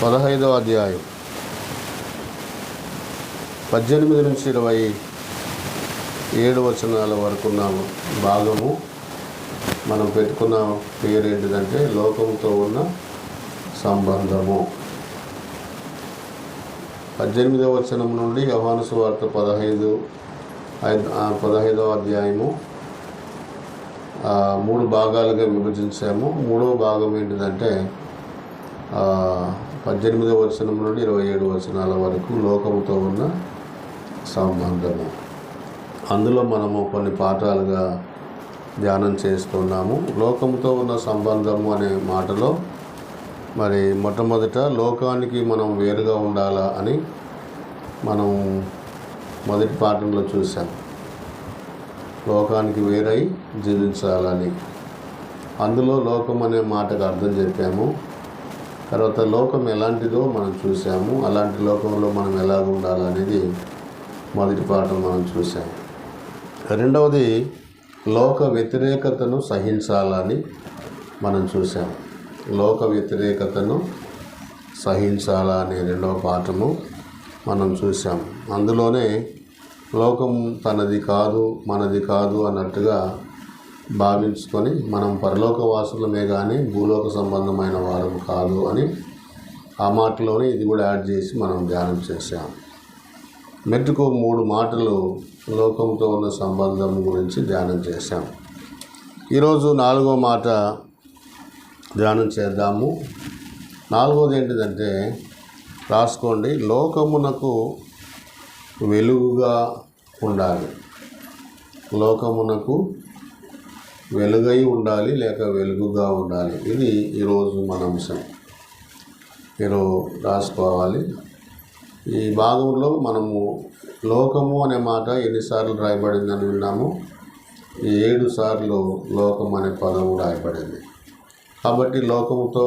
15వ అధ్యాయం 18 నుంచి 27 వచనాల వరకు ఉన్న భాగము. మనం పెట్టుకున్న పేరు ఏంటిదంటే లోకంతో ఉన్న సంబంధము. 18వ వచనం నుండి యోహాను సువార్త 15వ అధ్యాయము 3 భాగాలుగా విభజించాము. 3వ భాగం ఏంటిదంటే 18వ వచనం నుండి 27 వచనాల వరకు లోకముతో ఉన్న సంబంధము. అందులో మనము కొన్ని పాఠాలుగా ధ్యానం చేస్తున్నాము. లోకముతో ఉన్న సంబంధము అనే మాటలో మరి మొట్టమొదట లోకానికి మనం వేరుగా ఉండాలా అని మనం మొదటి పాఠంలో చూసాం. లోకానికి వేరై జీవించాలని, అందులో లోకం అనే మాటకు అర్థం చెప్పాము. తర్వాత లోకం ఎలాంటిదో మనం చూసాము. అలాంటి లోకంలో మనం ఎలా ఉండాలనేది మొదటి పాఠం మనం చూసాము. రెండవది లోక వ్యతిరేకతను సహించాలని మనం చూసాము. లోక వ్యతిరేకతను సహించాలని రెండవ పాఠము మనం చూసాము. అందులోనే లోకం తనది కాదు, మనది కాదు అన్నట్టుగా భావించుకొని మనం పరలోక వాసులమే కానీ భూలోక సంబంధమైన వారం కాదు అని ఆ మాటలోనే ఇది కూడా యాడ్ చేసి మనం ధ్యానం చేసాం. మెట్టుకు 3 మాటలు లోకంతో ఉన్న సంబంధం గురించి ధ్యానం చేశాం. ఈరోజు 4వ మాట ధ్యానం చేద్దాము. 4వది ఏంటిదంటే రాసుకోండి, లోకమునకు వెలుగుగా ఉండాలి. లోకమునకు వెలుగై ఉండాలి లేక వెలుగుగా ఉండాలి. ఇది ఈరోజు మన అంశం. మీరు రాసుకోవాలి. ఈ భాగంలో మనము లోకము అనే మాట ఎన్నిసార్లు రాయబడిందని విన్నాము. 7 సార్లు లోకం అనే పదము రాయబడింది. కాబట్టి లోకముతో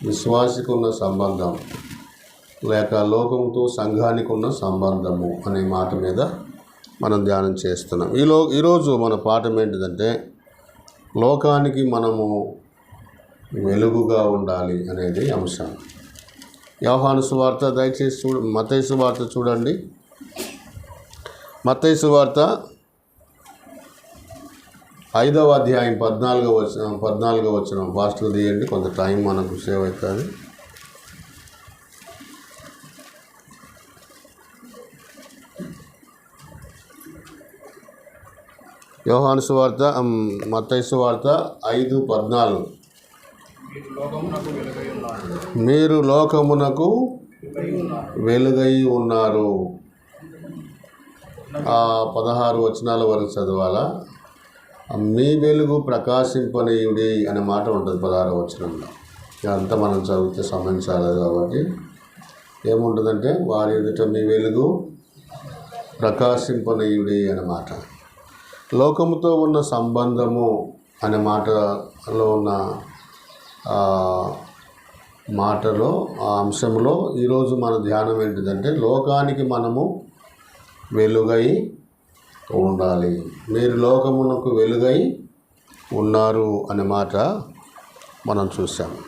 విశ్వాసికి ఉన్న సంబంధం లేక లోకంతో సంఘానికి ఉన్న సంబంధము అనే మాట మీద మనం ధ్యానం చేస్తున్నాం. ఈరోజు మన పాఠం ఏంటిదంటే లోకానికి మనము వెలుగుగా ఉండాలి అనేది అంశం. యోహాను సువార్త దయచేసి మత్తయి సువార్త చూడండి. మత్తయి సువార్త 5వ అధ్యాయం 14వ వచనం ఫాస్ట్గా తీయండి, కొంత టైం మనకు సేవ్ అవుతుంది. యోహాను సువార్త మత్తయి సువార్త 5:14. మీరు లోకమునకు వెలుగై ఉన్నారు. 16 వచనాల వరకు చదవాలా. మీ వెలుగు ప్రకాశింపనీయుడి అనే మాట ఉంటుంది 16వ వచనంలో. ఇదంతా మనం చదివితే సమయం చాలదు కాబట్టి ఏముంటుందంటే వారి ఎదుట మీ వెలుగు ప్రకాశింపనీయుడి అనే మాట. లోకముతో ఉన్న సంబంధము అనే మాటలో ఉన్న మాటలో ఆ అంశంలో ఈరోజు మన ధ్యానం ఏంటిదంటే లోకానికి మనము వెలుగై ఉండాలి. మీరు లోకమునకు వెలుగై ఉన్నారు అనే మాట మనం చూసాము.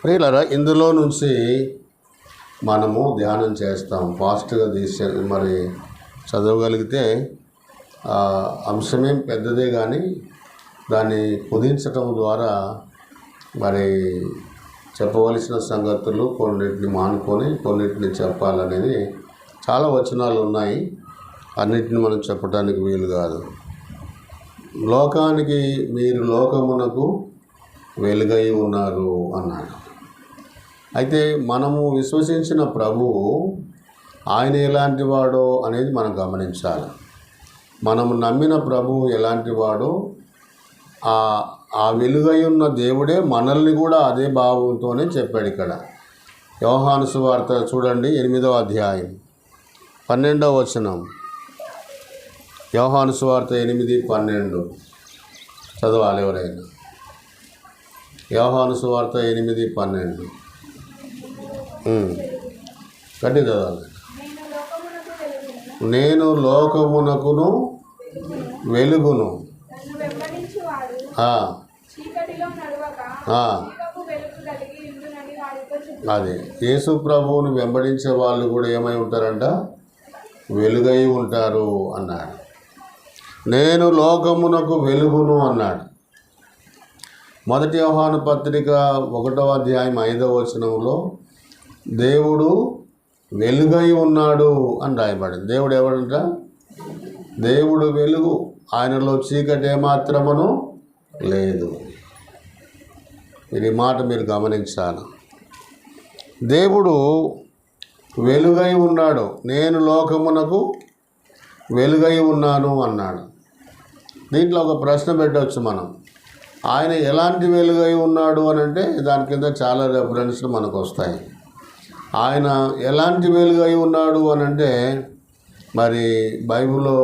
ప్రియులారా, ఇందులో నుంచి మనము ధ్యానం చేస్తాం. ఫాస్ట్గా మరి చదవగలిగితే అంశమేం పెద్దదే కానీ దాన్ని కుదించటం ద్వారా మరి చెప్పవలసిన సంగతులు కొన్నిటిని మానుకొని కొన్నిటిని చెప్పాలనేది చాలా వచనాలు ఉన్నాయి. అన్నిటిని మనం చెప్పడానికి వీలు కాదు. లోకానికి మీరు లోకమునకు వెలుగై ఉన్నారు అన్నాడు. అయితే మనము విశ్వసించిన ప్రభువు ఆయన ఎలాంటి వాడో అనేది మనం గమనించాలి. మనము నమ్మిన ప్రభువు ఎలాంటి వాడో ఆ వెలుగై ఉన్న దేవుడే మనల్ని కూడా అదే భావంతోనే చెప్పాడు. ఇక్కడ యోహాను సువార్త చూడండి 8వ అధ్యాయం 12వ వచనం. యోహాను సువార్త 8:12 చదవాలి ఎవరైనా. యోహాను సువార్త 8:12 గట్టి చదవాలి. నేను లోకమునకును వెలుగును. అది యేసు ప్రభువుని వెంబడించే వాళ్ళు కూడా ఏమై ఉంటారంట, వెలుగై ఉంటారు అన్నాడు. నేను లోకమునకు వెలుగును అన్నాడు. 1 యోహాను పత్రిక 1వ అధ్యాయం 5వ వచనంలో దేవుడు వెలుగై ఉన్నాడు అని రాయబడింది. దేవుడు ఎవడంట? దేవుడు వెలుగు, ఆయనలో చీకటి ఏమాత్రమును లేదు. ఈ మాట మీరు గమనించాలి. దేవుడు వెలుగై ఉన్నాడు, నేను లోకమునకు వెలుగై ఉన్నాను అన్నాడు. దీంట్లో ఒక ప్రశ్న పెట్టవచ్చు మనం, ఆయన ఎలాంటి వెలుగై ఉన్నాడు అని అంటే దాని కింద చాలా రెఫరెన్స్లు మనకు వస్తాయి. ఆయన ఎలాంటి వెలుగై ఉన్నాడు అని అంటే మరి బైబిల్లో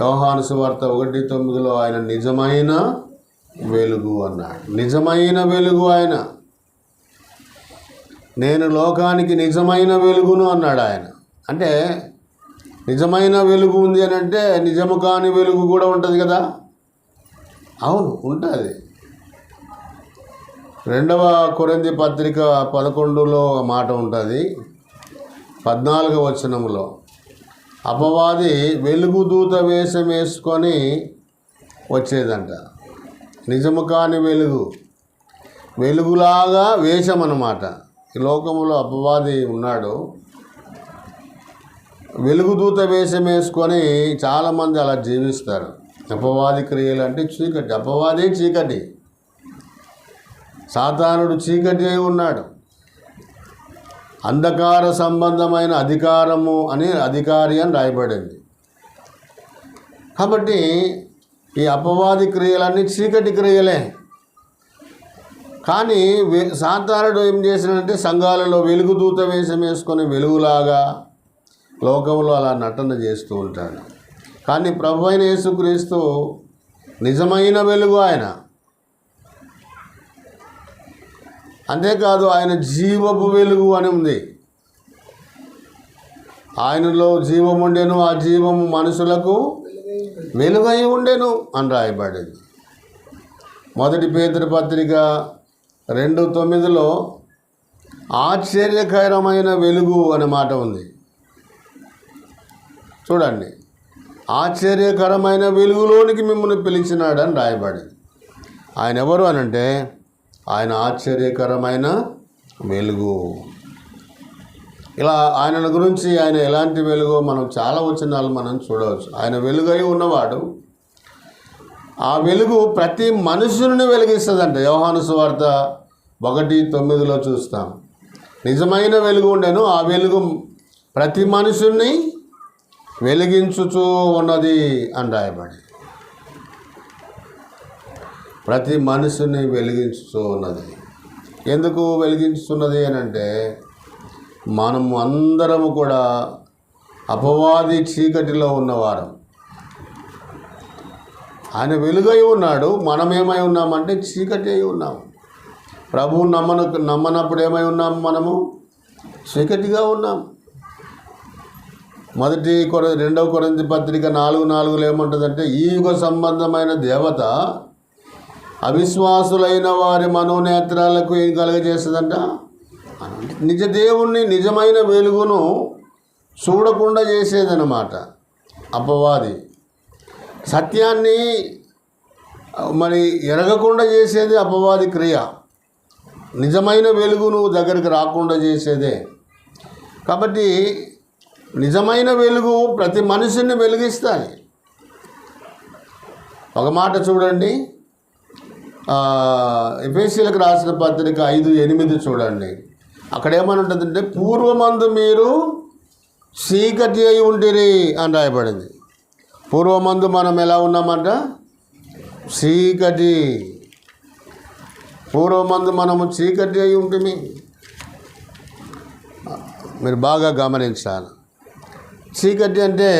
యోహాను సువార్త 1:9 ఆయన నిజమైన వెలుగు అన్నాడు. నిజమైన వెలుగు ఆయన, నేను లోకానికి నిజమైన వెలుగును అన్నాడు ఆయన. అంటే నిజమైన వెలుగు ఉంది అని అంటే నిజము కాని వెలుగు కూడా ఉంటుంది కదా. అవును, ఉంటుంది. 2వ కొరింథీ పత్రిక 11లో మాట ఉంటుంది, 14వ వచనంలో అపవాది వెలుగు దూత వేషం వేసుకొని వచ్చేదంట. నిజము కాని వెలుగు, వెలుగులాగా వేషం అన్నమాట. ఈ లోకంలో అపవాది ఉన్నాడు, వెలుగు దూత వేషం వేసుకొని చాలామంది అలా జీవిస్తారు. అపవాది క్రియలు అంటే చీకటి, అపవాదే చీకటి, సాతానుడు చీకటి అయి ఉన్నాడు. అంధకార సంబంధమైన అధికారము అని అధికారి అని రాయబడింది. కాబట్టి ఈ అపవాది క్రియలన్నీ చీకటి క్రియలే. కానీ సాతానుడు ఏం చేసినంటే సంఘాలలో వెలుగు దూత వేషం వేసుకొని వెలుగులాగా లోకంలో అలా నటన చేస్తూ ఉంటాడు. కానీ ప్రభు అయిన యేసుక్రీస్తు నిజమైన వెలుగు ఆయన. అంతేకాదు ఆయన జీవపు వెలుగు అని ఉంది. ఆయనలో జీవం ఉండెను, ఆ జీవము మనుషులకు వెలుగై ఉండెను అని రాయబడింది. 1 పేతురు పత్రిక 2:9 ఆశ్చర్యకరమైన వెలుగు అనే మాట ఉంది. చూడండి, ఆశ్చర్యకరమైన వెలుగులోనికి మిమ్మల్ని పిలిచినాడు అని రాయబడింది. ఆయన ఎవరు అనంటే ఆయన ఆశ్చర్యకరమైన వెలుగు. ఇలా ఆయన గురించి, ఆయన ఎలాంటి వెలుగో మనం చాలా వచనాలు మనం చూడవచ్చు. ఆయన వెలుగై ఉన్నవాడు, ఆ వెలుగు ప్రతి మనుషుని వెలిగిస్తుందంట. యోహాను సువార్త 1:9 చూస్తాం. నిజమైన వెలుగు ఉండెను, ఆ వెలుగు ప్రతి మనుషుల్ని వెలిగించుచూ ఉన్నది అని రాయబడి. ప్రతి మనుషుని వెలిగించుతూ ఉన్నది. ఎందుకు వెలిగించుతున్నది అని అంటే మనము అందరము కూడా అపవాది చీకటిలో ఉన్నవారం. ఆయన వెలుగై ఉన్నాడు, మనమేమై ఉన్నామంటే చీకటి అయి ఉన్నాము. ప్రభువు నమ్మనప్పుడు ఏమై ఉన్నాము? మనము చీకటిగా ఉన్నాం. 2వ కొరింథీ పత్రిక 4:4 ఏమంటుందంటే ఈ యుగ సంబంధమైన దేవత అవిశ్వాసులైన వారి మనోనేత్రాలకు ఏం కలుగజేస్తుందంట? నిజ దేవుణ్ణి, నిజమైన వెలుగును చూడకుండా చేసేదన్నమాట అపవాది. సత్యాన్ని మరి ఎరగకుండా చేసేది అపవాది క్రియ. నిజమైన వెలుగు నువ్వు దగ్గరికి రాకుండా చేసేదే. కాబట్టి నిజమైన వెలుగు ప్రతి మనిషిని వెలిగిస్తాయి. ఒక మాట చూడండి, ఎఫెసీయులకు రాసిన పత్రిక 5:8 చూడండి. అక్కడ ఏమని ఉంటుందంటే పూర్వమందు మీరు చీకటి అయి ఉంటిరి అని రాయబడింది. పూర్వమందు మనం ఎలా ఉన్నామంట? చీకటి. పూర్వమందు మనము చీకటి అయి ఉంటుంది. మీరు బాగా గమనించాలి. చీకటి అంటే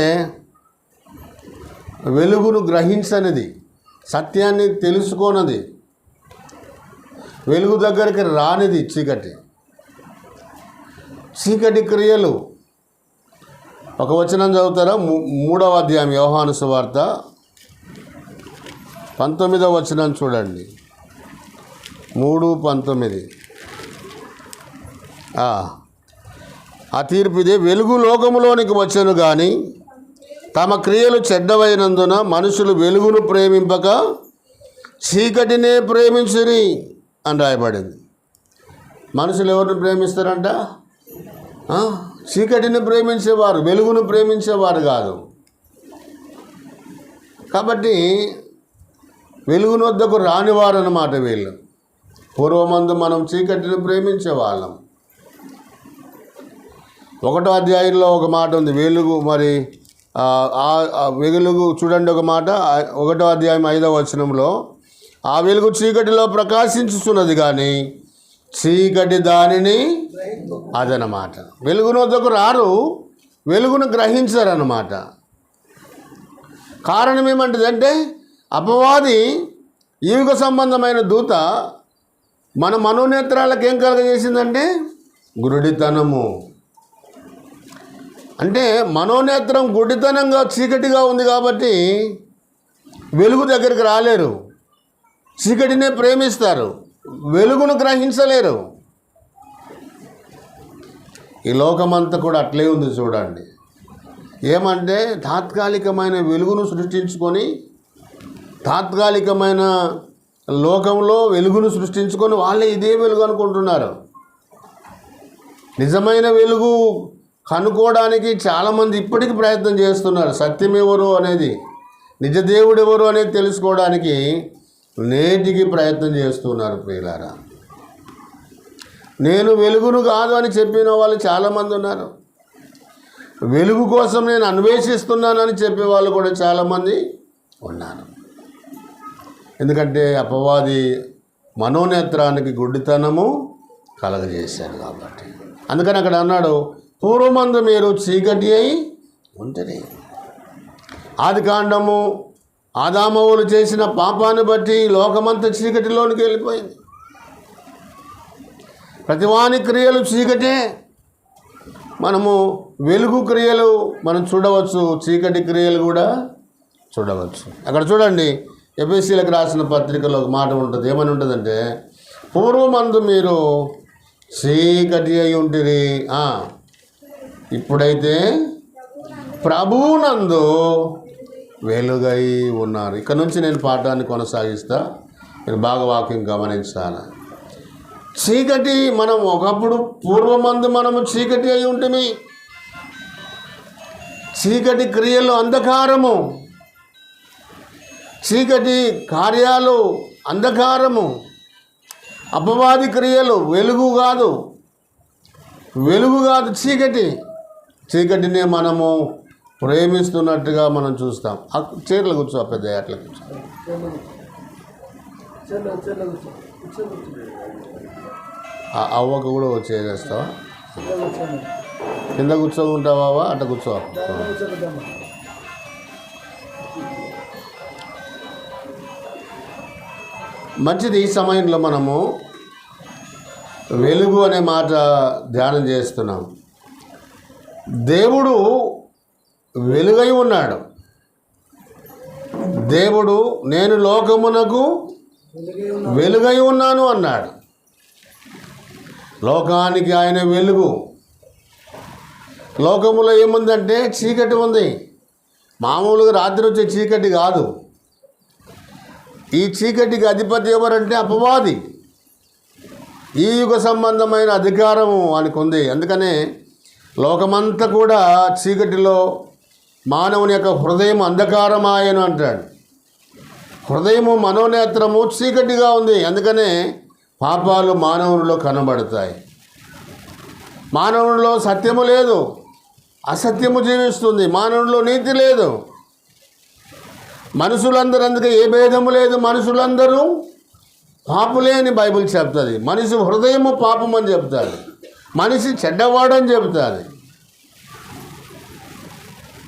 వెలుగును గ్రహించనిది, సత్యాన్ని తెలుసుకోనది, వెలుగు దగ్గరికి రానిది చీకటి. చీకటి క్రియలు ఒక వచనం చదువుతారా? 3వ అధ్యాయం యోహాను సువార్త 19వ వచనం చూడండి. 3:19 ఆ తీర్పు ఇదే, వెలుగు లోకములోనికి వచ్చెను కానీ తమ క్రియలు చెడ్డవైనందున మనుషులు వెలుగును ప్రేమింపక చీకటినే ప్రేమించుని అని రాయబడింది. మనుషులు ఎవరిని ప్రేమిస్తారంట? చీకటిని ప్రేమించేవారు, వెలుగును ప్రేమించేవారు కాదు. కాబట్టి వెలుగును వద్దకు రానివారు అన్నమాట వీళ్ళు. పూర్వమందు మనం చీకటిని ప్రేమించేవాళ్ళం. 1వ అధ్యాయంలో ఒక మాట ఉంది, వెలుగు మరి వెలుగు చూడండి, ఒక మాట 1వ అధ్యాయం 5వ వచనంలో, ఆ వెలుగు చీకటిలో ప్రకాశించుతున్నది కానీ చీకటి దానిని అదనమాట. వెలుగును వద్దకు రారు, వెలుగును గ్రహించరన్నమాట. కారణం ఏమంటుందంటే అపవాది ఈవిక సంబంధమైన దూత మన మనోనేత్రాలకు ఏం కలగజేసిందంటే గురుడితనము. అంటే మనోనేత్రం గుడితనంగా చీకటిగా ఉంది కాబట్టి వెలుగు దగ్గరికి రాలేరు, చీకటినే ప్రేమిస్తారు, వెలుగును గ్రహించలేరు. ఈ లోకమంతా కూడా అట్లే ఉంది చూడండి. ఏమంటే తాత్కాలికమైన వెలుగును సృష్టించుకొని, తాత్కాలికమైన లోకంలో వెలుగును సృష్టించుకొని వాళ్ళే ఇదే వెలుగు అనుకుంటున్నారు. నిజమైన వెలుగు కనుక్కోవడానికి చాలామంది ఇప్పటికీ ప్రయత్నం చేస్తున్నారు. సత్యం ఎవరు అనేది, నిజదేవుడు ఎవరు అనేది తెలుసుకోవడానికి నేటికి ప్రయత్నం చేస్తున్నారు. ప్రియులారా, నేను వెలుగును కాదు అని చెప్పిన వాళ్ళు చాలామంది ఉన్నారు. వెలుగు కోసం నేను అన్వేషిస్తున్నానని చెప్పే వాళ్ళు కూడా చాలామంది ఉన్నారు. ఎందుకంటే అపవాది మనోనేత్రానికి గుడ్డితనము కలగజేశారు కాబట్టి. అందుకని అక్కడ అన్నాడు, పూర్వమందు మీరు చీకటి అయి ఉంటుంది. ఆదికాండము ఆదామవులు చేసిన పాపాన్ని బట్టి లోకమంతా చీకటిలోనికి వెళ్ళిపోయింది. ప్రతివాని క్రియలు చీకటే. మనము వెలుగు క్రియలు మనం చూడవచ్చు, చీకటి క్రియలు కూడా చూడవచ్చు. అక్కడ చూడండి, ఎఫెసీయులకు రాసిన పత్రికలో ఒక మాట ఉంటుంది. ఏమని ఉంటుందంటే, పూర్వమందు మీరు చీకటి అయి ఉంటుంది, ఇప్పుడైతే ప్రభువునందు వెలుగై ఉన్నారు. ఇక్కడ నుంచి నేను పాఠాన్ని కొనసాగిస్తా, మీరు బాగా వాక్యం గమనించాలి. చీకటి మనం ఒకప్పుడు పూర్వమందు మనము చీకటి అయి ఉంటుంది. చీకటి క్రియలు అంధకారము, చీకటి కార్యాలు అంధకారము, అపవాది క్రియలు వెలుగు కాదు, వెలుగు కాదు చీకటి. చీకటినే మనము ప్రేమిస్తున్నట్టుగా మనం చూస్తాం. చీరలు కూర్చో, పెద్ద అట్లా కూర్చో. అవ్వకు కూడా వచ్చేస్తావా? కింద కూర్చోకుంటావా? అట్లా కూర్చో. మంచిది. ఈ సమయంలో మనము వెలుగు అనే మాట ధ్యానం చేస్తున్నాం. దేవుడు వెలుగై ఉన్నాడు. దేవుడు నేను లోకమునకు వెలుగై ఉన్నాను అన్నాడు. లోకానికి ఆయన వెలుగు. లోకములో ఏముందంటే చీకటి ఉంది. మామూలుగా రాత్రి వచ్చే చీకటి కాదు. ఈ చీకటికి అధిపతి ఎవరంటే అపవాది. ఈ యుగ సంబంధమైన అధికారము వానికి ఉంది. అందుకనే లోకమంతా కూడా చీకటిలో, మానవుని యొక్క హృదయం అంధకారమాయను అంటాడు. హృదయము మనోనేత్రము చీకటిగా ఉంది. అందుకనే పాపాలు మానవునిలో కనబడతాయి. మానవునిలో సత్యము లేదు, అసత్యము జీవిస్తుంది. మానవునిలో నీతి లేదు. మనుషులందరూ, అందుకే ఏ భేదము లేదు, మనుషులందరూ పాపులే అని బైబిల్ చెప్తుంది. మనిషి హృదయము పాపం అని చెప్తాడు, మనిషి చెడ్డవాడని చెప్తాడు.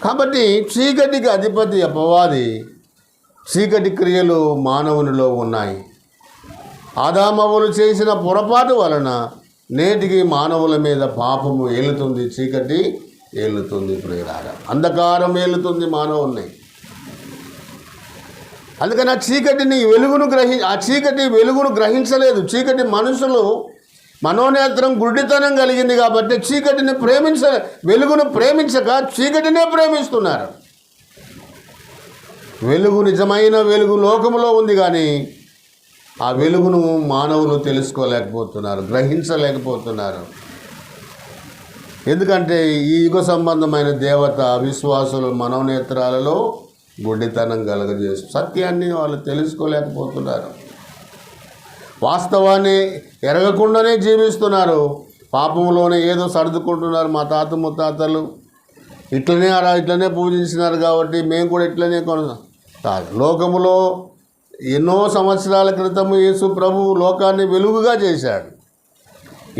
కాబట్టి చీకటికి అధిపతి అపవాది. చీకటి క్రియలు మానవునిలో ఉన్నాయి. ఆదామవులు చేసిన పొరపాటు వలన నేటికి మానవుల మీద పాపము ఏలుతుంది, చీకటి ఏలుతుంది. ప్రియులారా, అంధకారం ఏలుతుంది మానవుల్ని. అందుకని ఆ చీకటి వెలుగును గ్రహించలేదు. చీకటి మనుషులు మనోనేత్రం గుడ్డితనం కలిగింది కాబట్టి వెలుగును ప్రేమించక చీకటినే ప్రేమిస్తున్నారు. వెలుగు, నిజమైన వెలుగు లోకములో ఉంది, కానీ ఆ వెలుగును మానవులు తెలుసుకోలేకపోతున్నారు, గ్రహించలేకపోతున్నారు. ఎందుకంటే ఈ యుగ సంబంధమైన దేవత అవిశ్వాసులు మనోనేత్రాలలో గుడ్డితనం కలగజేస్తూ సత్యాన్ని వాళ్ళు తెలుసుకోలేకపోతున్నారు. వాస్తవాన్ని ఎరగకుండానే జీవిస్తున్నారు. పాపంలోనే ఏదో సర్దుకుంటున్నారు. మా తాత ముత్తాతలు ఇట్లనే పూజించినారు కాబట్టి మేము కూడా ఇట్లనే కాదు. లోకములో ఎన్నో సంవత్సరాల క్రితం యేసు ప్రభువు లోకాన్ని వెలుగుగా చేశాడు.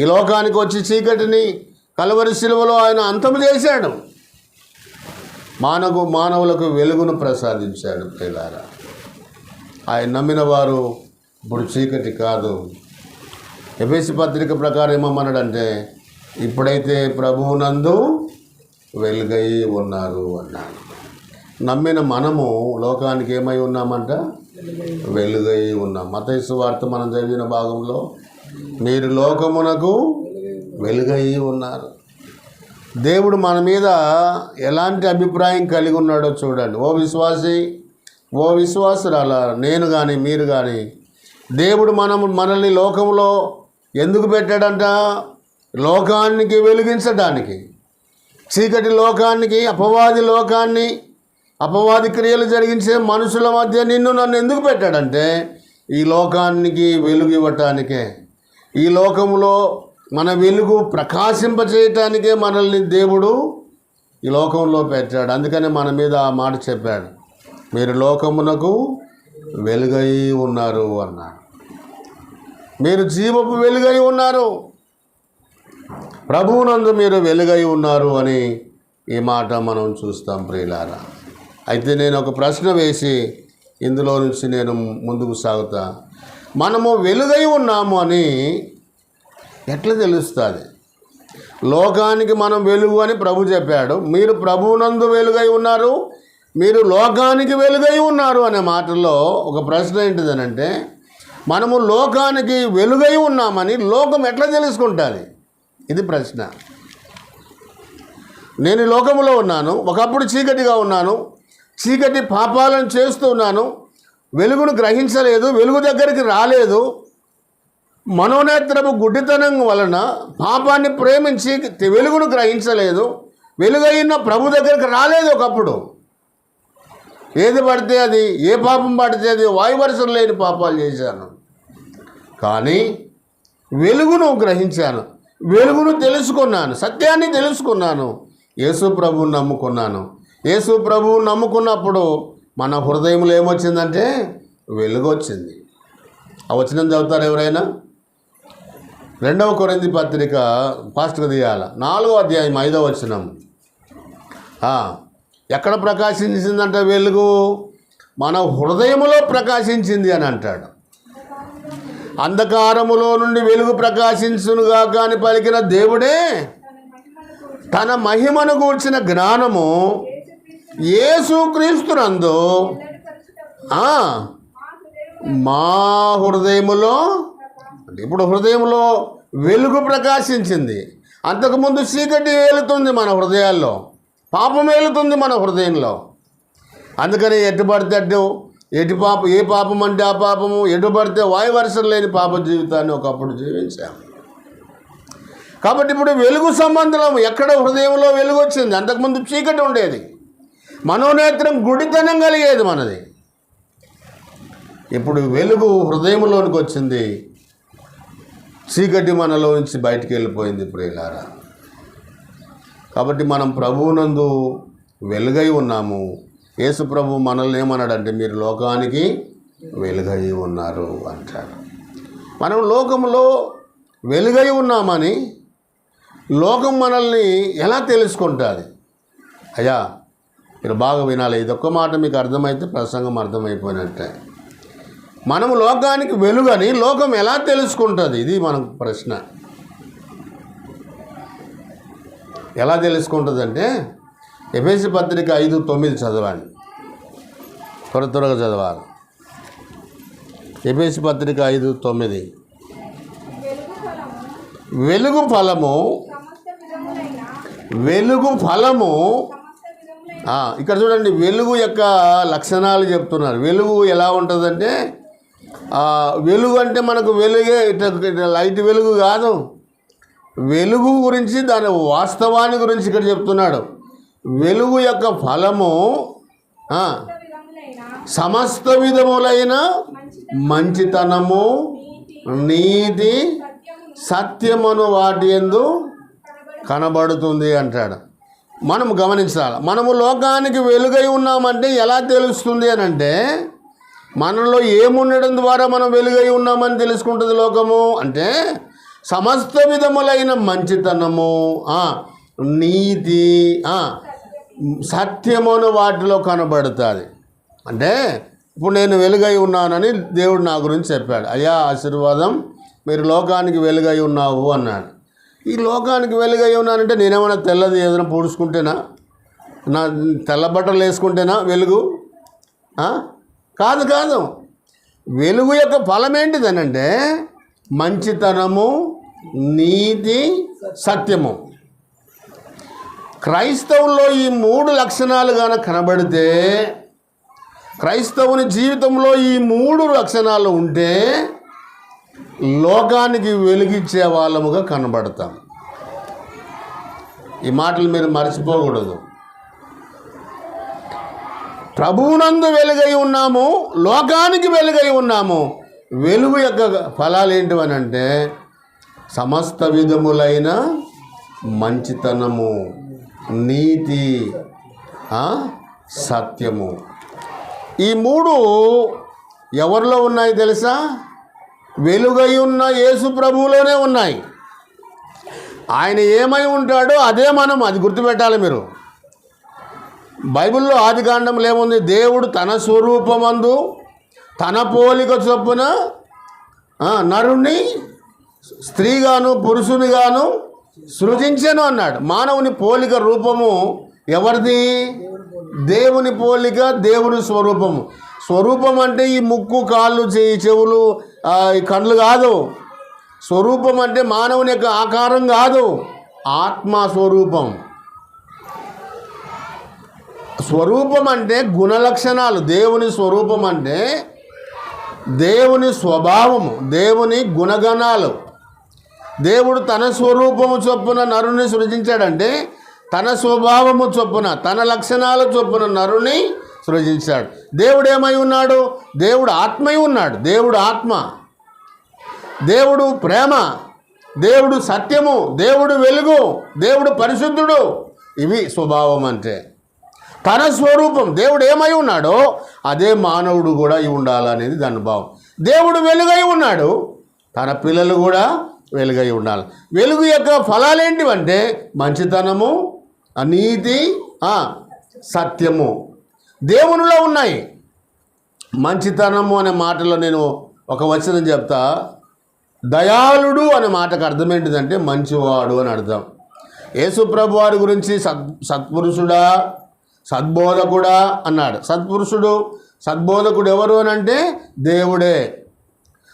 ఈ లోకానికి వచ్చి చీకటిని కలువరి శిలువలో ఆయన అంతం చేశాడు. మానవులకు వెలుగును ప్రసాదించాడు. ప్రియులారా, ఆయన నమ్మిన వారు ఇప్పుడు చీకటి కాదు. ఎఫెసీ పత్రిక ప్రకారం ఏమన్నాడంటే, ఇప్పుడైతే ప్రభువునందు వెలుగై ఉన్నారు అన్నాడు. నమ్మిన మనము లోకానికి ఏమై ఉన్నామంట? వెలుగై ఉన్నాం. మత్తయి సువార్త మనం చదివిన భాగంలో, మీరు లోకమునకు వెలుగై ఉన్నారు. దేవుడు మన మీద ఎలాంటి అభిప్రాయం కలిగి ఉన్నాడో చూడండి. ఓ విశ్వాసురాల, నేను కానీ మీరు కానీ, దేవుడు మనల్ని లోకంలో ఎందుకు పెట్టాడంట? లోకానికి వెలిగించడానికి. చీకటి లోకానికి, అపవాది క్రియలు జరిగించే మనుషుల మధ్య నన్ను ఎందుకు పెట్టాడంటే, ఈ లోకానికి వెలుగు ఇవ్వటానికే. ఈ లోకంలో మన వెలుగు ప్రకాశింపచేయటానికే మనల్ని దేవుడు ఈ లోకంలో పెట్టాడు. అందుకనే మన మీద ఆ మాట చెప్పాడు, మీరు లోకమునకు వెలుగై ఉన్నారు అన్నాడు. మీరు జీవపు వెలుగై ఉన్నారు, ప్రభువునందు మీరు వెలుగై ఉన్నారు అని ఈ మాట మనం చూస్తాం. ప్రియులారా, అయితే నేను ఒక ప్రశ్న వేసి ఇందులో నుంచి నేను ముందుకు సాగుతా. మనము వెలుగై ఉన్నాము అని ఎట్లా తెలుస్తుంది? లోకానికి మనం వెలుగు అని ప్రభు చెప్పాడు. మీరు ప్రభువునందు వెలుగై ఉన్నారు, మీరు లోకానికి వెలుగై ఉన్నారు అనే మాటల్లో ఒక ప్రశ్న ఏంటిదనంటే, మనము లోకానికి వెలుగై ఉన్నామని లోకం ఎట్లా తెలుసుకుంటుంది? ఇది ప్రశ్న. నేను లోకములో ఉన్నాను, ఒకప్పుడు చీకటిగా ఉన్నాను, చీకటి పాపాలను చేస్తూ ఉన్నాను, వెలుగును గ్రహించలేదు, వెలుగు దగ్గరికి రాలేదు, మనోనేత్రము గుడ్డితనం వలన పాపాన్ని ప్రేమించి వెలుగును గ్రహించలేదు, వెలుగైన ప్రభు దగ్గరికి రాలేదు. ఒకప్పుడు ఏది పడితే అది, ఏ పాపం పడితే అది, వాయువర్షం లేని పాపాలు చేశాను. కానీ వెలుగును గ్రహించాను, వెలుగును తెలుసుకున్నాను, సత్యాన్ని తెలుసుకున్నాను, యేసు ప్రభువుని నమ్ముకున్నాను. యేసు ప్రభువుని నమ్ముకున్నప్పుడు మన హృదయంలో ఏమొచ్చిందంటే వెలుగు వచ్చింది. ఆ వచనం చదువుతారు ఎవరైనా? 2 కొరింథీ పత్రిక ఫాస్ట్గా తీయాల, 4వ అధ్యాయం 5వ వచనం. ఎక్కడ ప్రకాశించిందంటే వెలుగు? మన హృదయములో ప్రకాశించింది అని అంటాడు. అంధకారములో నుండి వెలుగు ప్రకాశించునుగా అని పలికిన దేవుడే తన మహిమను గూర్చిన జ్ఞానము యేసుక్రీస్తునందు మా హృదయములో, అంటే ఇప్పుడు హృదయంలో వెలుగు ప్రకాశించింది. అంతకుముందు చీకటి వెలుతుంది మన హృదయాల్లో, పాపం వెలుతుంది మన హృదయంలో. అందుకని ఎటు పడితే అటు, ఏ పాపం అంటే ఆ పాపము, ఎటు పడితే వాయువర్షం లేని పాప జీవితాన్ని ఒకప్పుడు జీవించాము. కాబట్టి ఇప్పుడు వెలుగు సంబంధం ఎక్కడ హృదయంలో వెలుగు వచ్చింది. అంతకుముందు చీకటి ఉండేది, మనోనేత్రం గుడితనం కలిగేది మనది. ఇప్పుడు వెలుగు హృదయంలోనికి వచ్చింది, చీకటి మనలో నుంచి బయటికి వెళ్ళిపోయింది. ప్రియులారా, కాబట్టి మనం ప్రభువునందు వెలుగై ఉన్నాము. యేసు ప్రభు మనల్ని ఏమన్నాడంటే, మీరు లోకానికి వెలుగై ఉన్నారు అంటాడు. మనం లోకంలో వెలుగై ఉన్నామని లోకం మనల్ని ఎలా తెలుసుకుంటుంది? అయ్యా, మీరు బాగా వినాలి, ఇదొక్క మాట మీకు అర్థమైతే ప్రసంగం అర్థమైపోయినట్టే. మనము లోకానికి వెలుగని లోకం ఎలా తెలుసుకుంటుంది? ఇది మనకు ప్రశ్న. ఎలా తెలుసుకుంటుంది అంటే, ఎఫెసీ పత్రిక 5:9 చదవండి, త్వరగా చదవాలి. ఎఫెసీ పత్రిక 5:9. వెలుగు ఫలము, వెలుగు ఫలము. ఇక్కడ చూడండి, వెలుగు యొక్క లక్షణాలు చెప్తున్నారు. వెలుగు ఎలా ఉంటుందంటే, వెలుగు అంటే మనకు వెలుగే ఇట్లా లైట్ వెలుగు కాదు. వెలుగు గురించి, దాని వాస్తవాన్ని గురించి ఇక్కడ చెప్తున్నాడు. వెలుగు యొక్క ఫలము సమస్త విధములైన మంచితనము, నీతి, సత్యమును వాటి యందు కనబడుతుంది అంటాడు. మనము గమనించాలి. మనము లోకానికి వెలుగై ఉన్నామంటే ఎలా తెలుస్తుంది అని అంటే, మనలో ఏముండడం ద్వారా మనం వెలుగై ఉన్నామని తెలుసుకుంటుంది లోకము. అంటే సమస్త విధములైన మంచితనము, నీతి, సత్యమును వాటిలో కనబడుతుంది. అంటే ఇప్పుడు నేను వెలుగై ఉన్నానని దేవుడు నా గురించి చెప్పాడు. అయ్యా ఆశీర్వాదం, మీరు లోకానికి వెలుగై ఉన్నావు అన్నాడు. ఈ లోకానికి వెలుగై ఉన్నానంటే నేనేమైనా తెల్లది ఏదైనా పూడుచుకుంటేనా, నా తెల్ల బట్టలు వేసుకుంటేనా వెలుగు? కాదు కాదు. వెలుగు యొక్క ఫలం ఏంటిదనంటే మంచితనము, నీతి, సత్యము. క్రైస్తవుల్లో ఈ 3 లక్షణాలు కనుక కనబడితే, క్రైస్తవుని జీవితంలో ఈ 3 లక్షణాలు ఉంటే లోకానికి వెలిగించే వాళ్ళముగా కనబడతాం. ఈ మాటలు మీరు మర్చిపోకూడదు. ప్రభువునందు వెలుగై ఉన్నాము, లోకానికి వెలుగై ఉన్నాము. వెలుగు యొక్క ఫలాలు ఏంటివనంటే సమస్త విధములైన మంచితనము, నీతి, సత్యము. ఈ 3 ఎవరిలో ఉన్నాయి తెలుసా? వెలుగై ఉన్న యేసు ప్రభువులోనే ఉన్నాయి. ఆయన ఏమై ఉంటాడో అదే మనం, అది గుర్తుపెట్టాలి మీరు. బైబిల్లో ఆదికాండంలో ఏముంది? దేవుడు తన స్వరూపమందు తన పోలిక చొప్పున నరుణ్ణి స్త్రీగాను పురుషునిగాను సృజించెను అన్నాడు. మానవుని పోలిక రూపము ఎవరిది? దేవుని పోలిక, దేవుని స్వరూపము. స్వరూపం అంటే ఈ ముక్కు, కాళ్ళు, చెవులు, ఈ కళ్ళు కాదు. స్వరూపం అంటే మానవుని యొక్క ఆకారం కాదు, ఆత్మ స్వరూపం. స్వరూపం అంటే గుణలక్షణాలు. దేవుని స్వరూపం అంటే దేవుని స్వభావము, దేవుని గుణగణాలు. దేవుడు తన స్వరూపము చొప్పున నరుని సృజించాడంటే తన స్వభావము చొప్పున, తన లక్షణాల చొప్పున నరుని సృజించాడు. దేవుడు ఏమై ఉన్నాడు? దేవుడు ఆత్మై ఉన్నాడు. దేవుడు ఆత్మ, దేవుడు ప్రేమ, దేవుడు సత్యము, దేవుడు వెలుగు, దేవుడు పరిశుద్ధుడు. ఇవి స్వభావం అంటే. తన స్వరూపం, దేవుడు ఏమై ఉన్నాడో అదే మానవుడు కూడా అయి ఉండాలనేది దాని భావం. దేవుడు వెలుగై ఉన్నాడు, తన పిల్లలు కూడా వెలుగై ఉండాలి. వెలుగు యొక్క ఫలాలు ఏంటివంటే మంచితనము, నీతి, సత్యము దేవునిలో ఉన్నాయి. మంచితనము అనే మాటలో నేను ఒక వచనం చెప్తా. దయాళుడు అనే మాటకు అర్థం ఏంటిదంటే మంచివాడు అని అర్థం. యేసు ప్రభు వారి గురించి సత్పురుషుడా, సద్బోధకుడా అన్నాడు. సత్పురుషుడు, సద్బోధకుడు ఎవరు అని అంటే దేవుడే.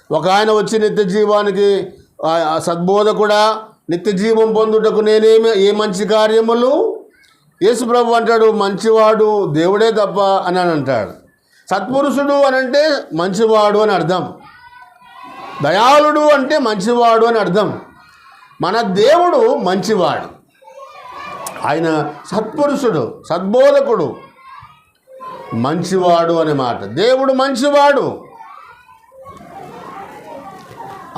ఒక ఆయన వచ్చి నిత్య జీవానికి సద్బోధకుడా, నిత్య జీవం పొందుటకు నేనేమి ఏ మంచి కార్యములు? యేసు ప్రభు అంటాడు మంచివాడు దేవుడే తప్ప అని అంటాడు. సత్పురుషుడు అని అంటే మంచివాడు అని అర్థం. దయాళుడు అంటే మంచివాడు అని అర్థం. మన దేవుడు మంచివాడు, ఆయన సత్పురుషుడు, సద్బోధకుడు, మంచివాడు అనే మాట. దేవుడు మంచివాడు.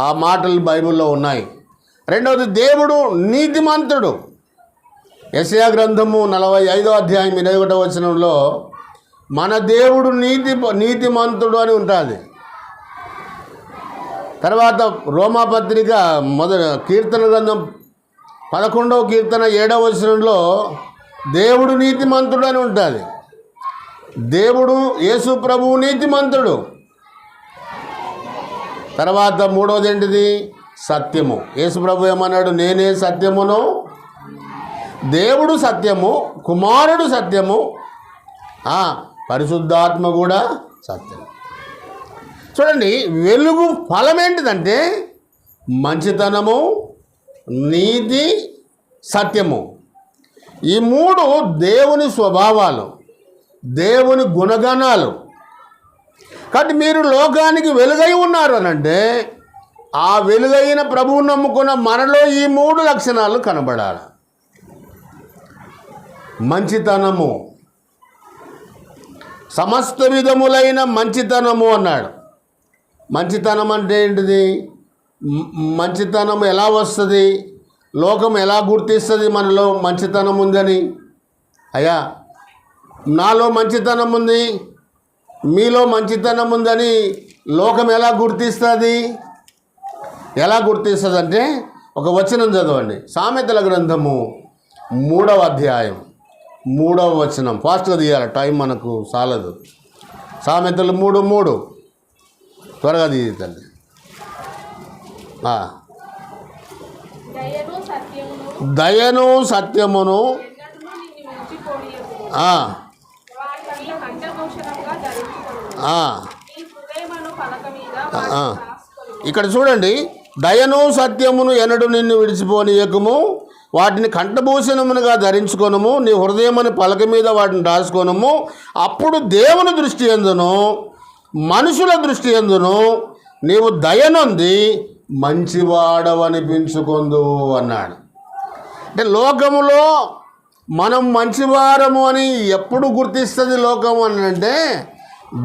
ఆ మాటలు బైబిల్లో ఉన్నాయి. రెండవది, దేవుడు నీతిమంతుడు. యెషయా గ్రంథము 45వ అధ్యాయం 21వ వచనంలో మన దేవుడు నీతిమంతుడు అని ఉంటుంది. తర్వాత రోమాపత్రిక కీర్తన గ్రంథం 11వ కీర్తన 7వ వచనంలో దేవుడు నీతిమంతుడు అని ఉంటుంది. దేవుడు యేసు ప్రభువు నీతిమంతుడు. తర్వాత మూడవది ఏంటిది? సత్యము. యేసు ప్రభు ఏమన్నాడు? నేనే సత్యమును, దేవుడు సత్యము, కుమారుడు సత్యము, పరిశుద్ధాత్మ కూడా సత్యం. చూడండి, వెలుగు ఫలం ఏంటిదంటే మంచితనము, నీతి, సత్యము. ఈ మూడు దేవుని స్వభావాలు, దేవుని గుణగణాలు. కాబట్టి మీరు లోకానికి వెలుగై ఉన్నారు అనంటే ఆ వెలుగైన ప్రభువు నమ్ముకున్న మనలో ఈ మూడు లక్షణాలు కనబడాలి. మంచితనము, సమస్త విధములైన మంచితనము అన్నాడు. మంచితనం అంటే ఏంటిది? మంచితనం ఎలా వస్తుంది? లోకం ఎలా గుర్తిస్తుంది మనలో మంచితనం ఉందని? అయ్యా, నాలో మంచితనం ఉంది, మీలో మంచితనం ఉందని లోకం ఎలా గుర్తిస్తుంది? ఎలా గుర్తిస్తుంది అంటే ఒక వచనం చదవండి. సామెతల గ్రంథము 3వ అధ్యాయం 3వ వచనం. ఫాస్ట్గా తీయాలి, టైం మనకు చాలదు. సామెతలు 3:3 త్వరగా తీయ తల్లి. దయను సత్యమును ఇక్కడ చూడండి, దయను సత్యమును ఎన్నడూ నిన్ను విడిచిపోనీయకము, వాటిని కంఠభూషణమునుగా ధరించుకొనుము, నీ హృదయమని పలక మీద వాటిని రాసుకొనుము. అప్పుడు దేవుని దృష్టి యందును మనుషుల దృష్టి యందును నీవు దయనొంది మంచివాడవనిపించుకొందు అన్నాడు. అంటే లోకములో మనం మంచివారము అని ఎప్పుడు గుర్తిస్తుంది లోకము అని అంటే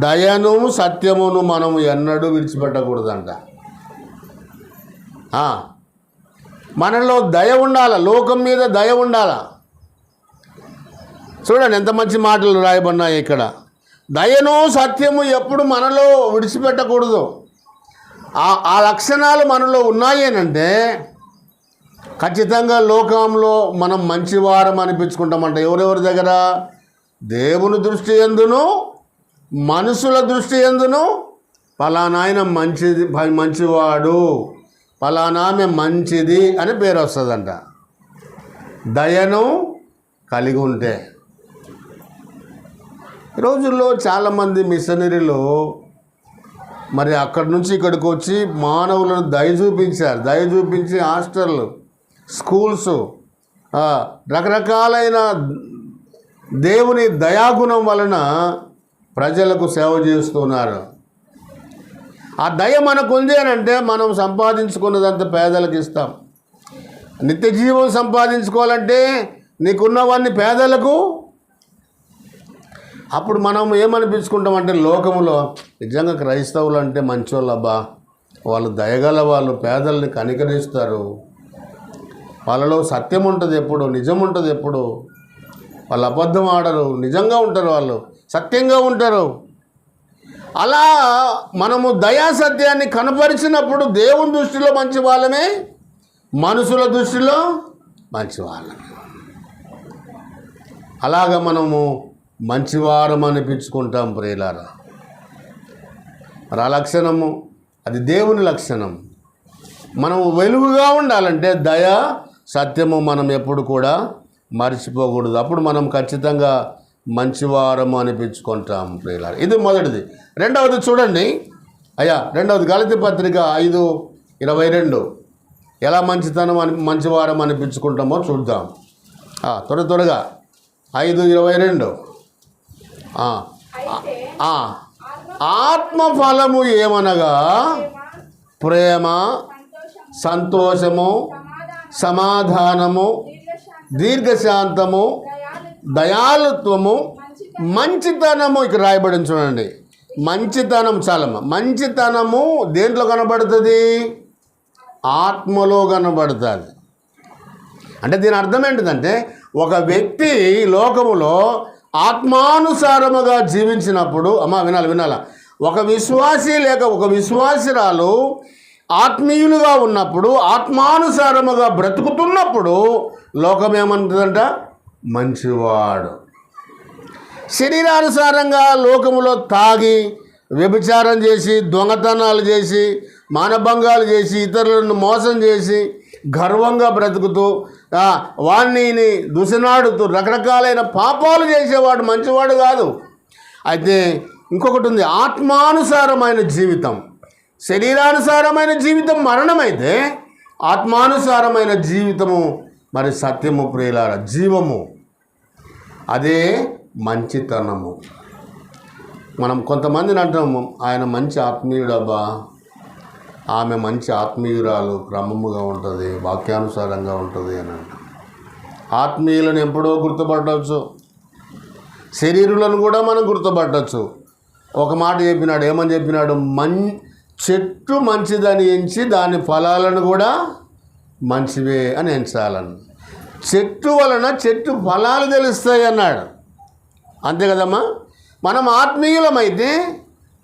దయను సత్యమును మనం ఎన్నడూ విడిచిపెట్టకూడదంట. మనలో దయ ఉండాల, లోకం మీద దయ ఉండాల. చూడండి ఎంత మంచి మాటలు రాయబడినాయి ఇక్కడ. దయను సత్యము ఎప్పుడు మనలో విడిచిపెట్టకూడదు. ఆ లక్షణాలు మనలో ఉన్నాయి అంటే ఖచ్చితంగా లోకంలో మనం మంచివారం అనిపించుకుంటామంట. ఎవరెవరి దగ్గర? దేవుని దృష్టి యందును మనుషుల దృష్టి యందును పలానా ఆయన మంచివాడు, పలానా ఆమె మంచిది అని పేరు వస్తుందంట దయను కలిగి ఉంటే. రోజుల్లో చాలామంది మిషనరీలు మరి అక్కడి నుంచి ఇక్కడికి వచ్చి మానవులను దయ చూపించారు. దయ చూపించి హాస్టళ్ళు, స్కూల్స్, రకరకాలైన దేవుని దయాగుణం వలన ప్రజలకు సేవ చేస్తున్నారు. ఆ దయ మనకు ఉంది అని అంటే మనం సంపాదించుకున్నదంతా పేదలకు ఇస్తాం. నిత్య జీవం సంపాదించుకోవాలంటే నీకున్నవన్నీ పేదలకు. అప్పుడు మనం ఏమనిపించుకుంటామంటే లోకములో నిజంగా క్రైస్తవులు అంటే మంచోళ్ళు, అబ్బా వాళ్ళు దయగల వాళ్ళు, పేదల్ని కనికరిస్తారు, వాళ్ళలో సత్యం ఉంటుంది, ఎప్పుడు నిజం ఉంటుంది, ఎప్పుడు వాళ్ళు అబద్ధం ఆడరు, నిజంగా ఉంటారు, వాళ్ళు సత్యంగా ఉంటారు. అలా మనము దయా సత్యాన్ని కనపరిచినప్పుడు దేవుని దృష్టిలో మంచి వాళ్ళమే, మనుషుల దృష్టిలో మంచి వాళ్ళమే. అలాగా మనము మంచివారం అనిపించుకుంటాం ప్రియులారా. మరి ఆ లక్షణము అది దేవుని లక్షణం. మనం వెలుగుగా ఉండాలంటే దయ సత్యము మనం ఎప్పుడు కూడా మర్చిపోకూడదు. అప్పుడు మనం ఖచ్చితంగా మంచివారము అనిపించుకుంటాం ప్రియులారా. ఇది మొదటిది. రెండవది చూడండి అయ్యా, రెండవది గలతీ పత్రిక 5:22 ఎలా మంచివారం అనిపించుకుంటామో చూద్దాం. త్వరగా 5:22 ఆత్మఫలము ఏమనగా ప్రేమ, సంతోషము, సమాధానము, దీర్ఘశాంతము, దయాళుత్వము, మంచితనము. ఇక్కడ రాయబడింది చూడండి. మంచితనం మంచితనము దేంట్లో కనబడుతుంది? ఆత్మలో కనబడుతుంది. అంటే దీని అర్థం ఏంటిదంటే ఒక వ్యక్తి లోకములో ఆత్మానుసారముగా జీవించినప్పుడు, వినాలా, ఒక విశ్వాసి లేక ఒక విశ్వాసిరాలు ఆత్మీయులుగా ఉన్నప్పుడు, ఆత్మానుసారముగా బ్రతుకుతున్నప్పుడు లోకం ఏమంటుందంట? మంచివాడు. శరీరానుసారంగా లోకములో తాగి, వ్యభిచారం చేసి, దొంగతనాలు చేసి, మానభంగాలు చేసి, ఇతరులను మోసం చేసి, గర్వంగా బ్రతుకుతూ, వాణ్ణి దుసనాడుతూ రకరకాలైన పాపాలు చేసేవాడు మంచివాడు కాదు. అయితే ఇంకొకటి ఉంది, ఆత్మానుసారమైన జీవితం. శరీరానుసారమైన జీవితం మరణమైతే ఆత్మానుసారమైన జీవితము, మరి సత్యము ప్రియులారా, జీవము, అదే మంచితనము. మనం కొంతమందిని అంటాము, ఆయన మంచి ఆత్మీయుడబ్బా, ఆమె మంచి ఆత్మీయురాలు, క్రమముగా ఉంటుంది, వాక్యానుసారంగా ఉంటుంది అని అంటాం. ఆత్మీయులను ఎప్పుడో గుర్తుపట్టవచ్చు, శరీరులను కూడా మనం గుర్తుపట్టవచ్చు. ఒక మాట చెప్పినాడు, ఏమని చెప్పినాడు? చెట్టు మంచిదని ఎంచి దాని ఫలాలను కూడా మంచివే అని ఎంచాలని. చెట్టు వలన చెట్టు ఫలాలు తెలుస్తాయి అన్నాడు. అంతే కదమ్మా? మనం ఆత్మీయులమైతే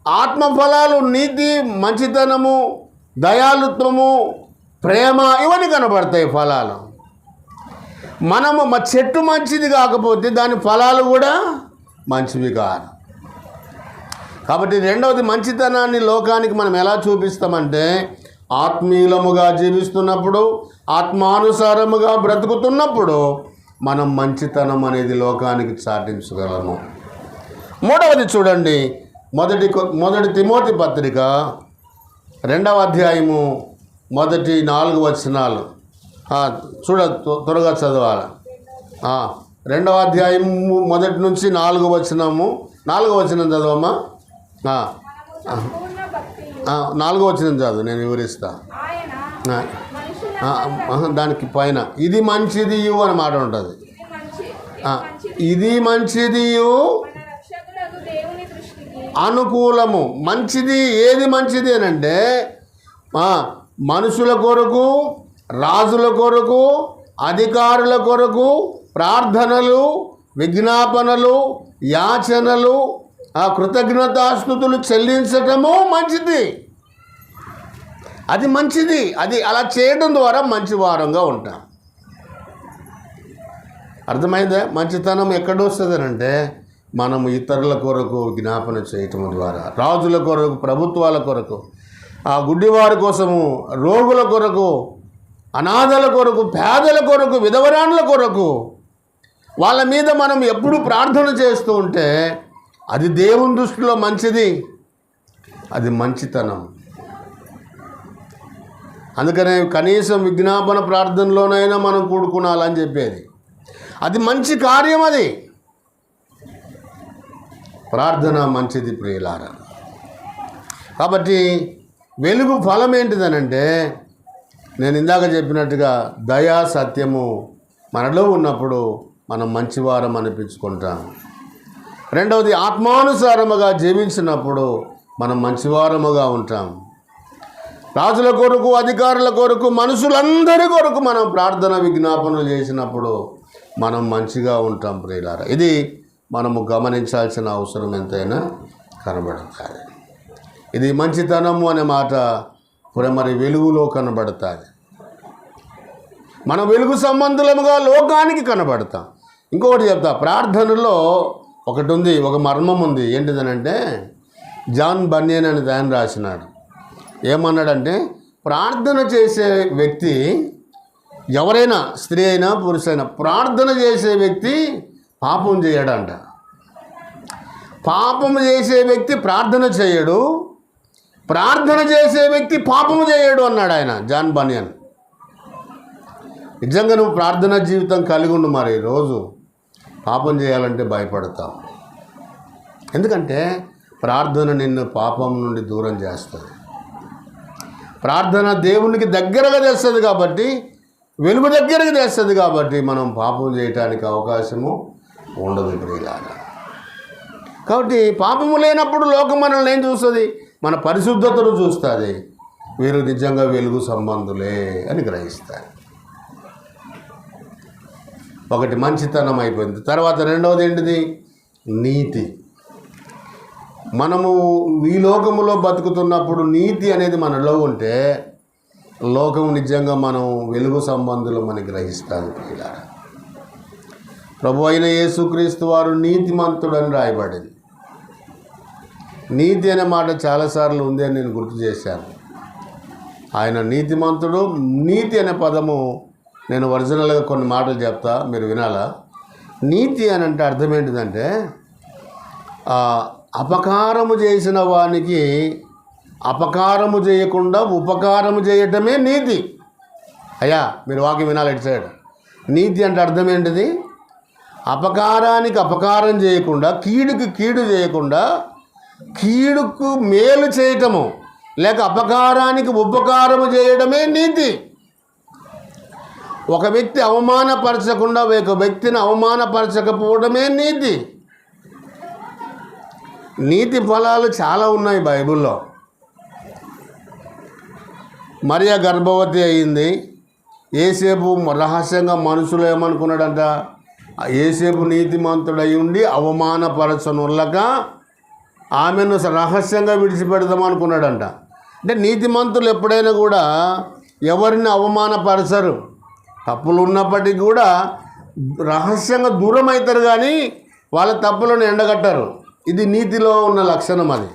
ఆత్మఫలాలు, నీతి, మంచితనము, దయాళుత్వము, ప్రేమ, ఇవన్నీ కనబడతాయి ఫలాలు. మనము చెట్టు మంచిది కాకపోతే దాని ఫలాలు కూడా మంచివి కాదు. కాబట్టి రెండవది, మంచితనాన్ని లోకానికి మనం ఎలా చూపిస్తామంటే, ఆత్మీయులముగా జీవిస్తున్నప్పుడు, ఆత్మానుసారముగా బ్రతుకుతున్నప్పుడు మనం మంచితనం అనేది లోకానికి చాటించగలము. మూడవది చూడండి, మొదటి తిమోతి పత్రిక 2వ అధ్యాయము మొదటి 4 వచనాలు త్వరగా చదవాలి. 2వ అధ్యాయం మొదటి నుంచి 4వ వచనం చదవమ్మా. 4వ వచనం చదువు, నేను వివరిస్తా. దానికి పైన ఇది మంచిది అని మాట ఉంటుంది. ఇది మంచిది అనుకూలము. మంచిది ఏది మంచిది అని అంటే, మనుషుల కొరకు, రాజుల కొరకు, అధికారుల కొరకు ప్రార్థనలు, విజ్ఞాపనలు, యాచనలు, కృతజ్ఞతాస్తుతులు చెల్లించటము మంచిది. అది మంచిది. అది అలా చేయడం ద్వారా మంచి వారంగా ఉంటాం. అర్థమైందా? మంచితనం ఎక్కడొస్తుందనంటే, మనం ఇతరుల కొరకు జ్ఞాపన చేయటం ద్వారా, రాజుల కొరకు, ప్రభుత్వాల కొరకు, గుడ్డివారి కోసము, రోగుల కొరకు, అనాథల కొరకు, పేదల కొరకు, విధవరాండ్ల కొరకు, వాళ్ళ మీద మనం ఎప్పుడు ప్రార్థన చేస్తూ ఉంటే అది దేవుని దృష్టిలో మంచిది. అది మంచితనం. అందుకనే కనీసం విజ్ఞాపన ప్రార్థనలోనైనా మనం కూడుకునాలని చెప్పేది. అది మంచి కార్యం. అది ప్రార్థన మంచిది ప్రియులారా. కాబట్టి వెలుగు ఫలం ఏంటిదనంటే, నేను ఇందాక చెప్పినట్టుగా దయా, సత్యము మనలో ఉన్నప్పుడు మనం మంచివారం అనిపించుకుంటాం. రెండవది, ఆత్మానుసారముగా జీవించినప్పుడు మనం మంచివారముగా ఉంటాం. రాజుల కొరకు, అధికారుల కొరకు, మనుషులందరి కొరకు మనం ప్రార్థన, విజ్ఞాపనలు చేసినప్పుడు మనం మంచిగా ఉంటాం ప్రియులారా. ఇది మనము గమనించాల్సిన అవసరం ఎంతైనా కనబడుతుంది. ఇది మంచితనము అనే మాట మరి వెలుగులో కనబడుతుంది. మనం వెలుగు సంబంధులముగా లోకానికి కనబడతాం. ఇంకొకటి చెప్తా, ప్రార్థనలో ఒకటి ఉంది, ఒక మర్మం ఉంది. ఏంటిదనంటే, జాన్ బన్యన్ అని ఆయన రాసినాడు. ఏమన్నాడంటే, ప్రార్థన చేసే వ్యక్తి ఎవరైనా, స్త్రీ అయినా పురుషైనా, ప్రార్థన చేసే వ్యక్తి పాపం చేయడంట. పాపం చేసే వ్యక్తి ప్రార్థన చేయడు, ప్రార్థన చేసే వ్యక్తి పాపము చేయడు అన్నాడు ఆయన, జాన్ బన్యన్. నిజంగా నువ్వు ప్రార్థన జీవితం కలిగి ఉండు. మరి రోజు పాపం చేయాలంటే భయపడతావు. ఎందుకంటే ప్రార్థన నిన్ను పాపం నుండి దూరం చేస్తుంది. ప్రార్థన దేవునికి దగ్గరగా తెస్తుంది కాబట్టి, వెలుగు దగ్గరకు తెస్తుంది కాబట్టి మనం పాపం చేయటానికి అవకాశము ఉండదు ప్రియులారా. కాబట్టి పాపము లేనప్పుడు లోకం మనల్ని ఏం చూస్తుంది? మన పరిశుద్ధతను చూస్తుంది. వీరు నిజంగా వెలుగు సంబంధులే అని గ్రహిస్తారు. ఒకటి మంచితనం అయిపోయింది. తర్వాత రెండవది ఏంటిది? నీతి. మనము ఈ లోకములో బతుకుతున్నప్పుడు నీతి అనేది మనలో ఉంటే లోకం నిజంగా మనం వెలుగు సంబంధులు మనం గ్రహిస్తాను. ఇలా ప్రభు అయిన యేసుక్రీస్తు వారు నీతిమంతుడని రాయబడింది. నీతి అనే మాట చాలాసార్లు ఉంది అని నేను గుర్తు చేశాను. ఆయన నీతిమంతుడు. నీతి అనే పదము నేను ఒరిజినల్గా కొన్ని మాటలు చెప్తా, మీరు వినాలా. నీతి అని అంటే అర్థం ఏంటిదంటే, అపకారము చేసిన వానికి అపకారము చేయకుండా ఉపకారము చేయటమే నీతి. అయ్యా మీరు వాక్యం వినాలి ఇటు సైడ్. నీతి అంటే అర్థం ఏంటిది? అపకారానికి అపకారం చేయకుండా, కీడుకి కీడు చేయకుండా, కీడుకు మేలు చేయటము లేక అపకారానికి ఉపకారము చేయడమే నీతి. ఒక వ్యక్తి అవమానపరచకుండా ఒక వ్యక్తిని అవమానపరచకపోవడమే నీతి. నీతి ఫలాలు చాలా ఉన్నాయి బైబిల్లో. మరియ గర్భవతి అయింది. యేసేపు రహస్యంగా మనుషులు ఏమనుకున్నాడంట, యేసేపు నీతిమంతుడై ఉండి అవమానపరచనుల్లక ఆమెను రహస్యంగా విడిచిపెడదాం అనుకున్నాడంట. అంటే నీతిమంతులు ఎప్పుడైనా కూడా ఎవరిని అవమానపరచరు. తప్పులు ఉన్నప్పటికీ కూడా రహస్యంగా దూరం అవుతారు, కానీ వాళ్ళ తప్పులను ఎండగట్టరు. ఇది నీతిలో ఉన్న లక్షణం. అది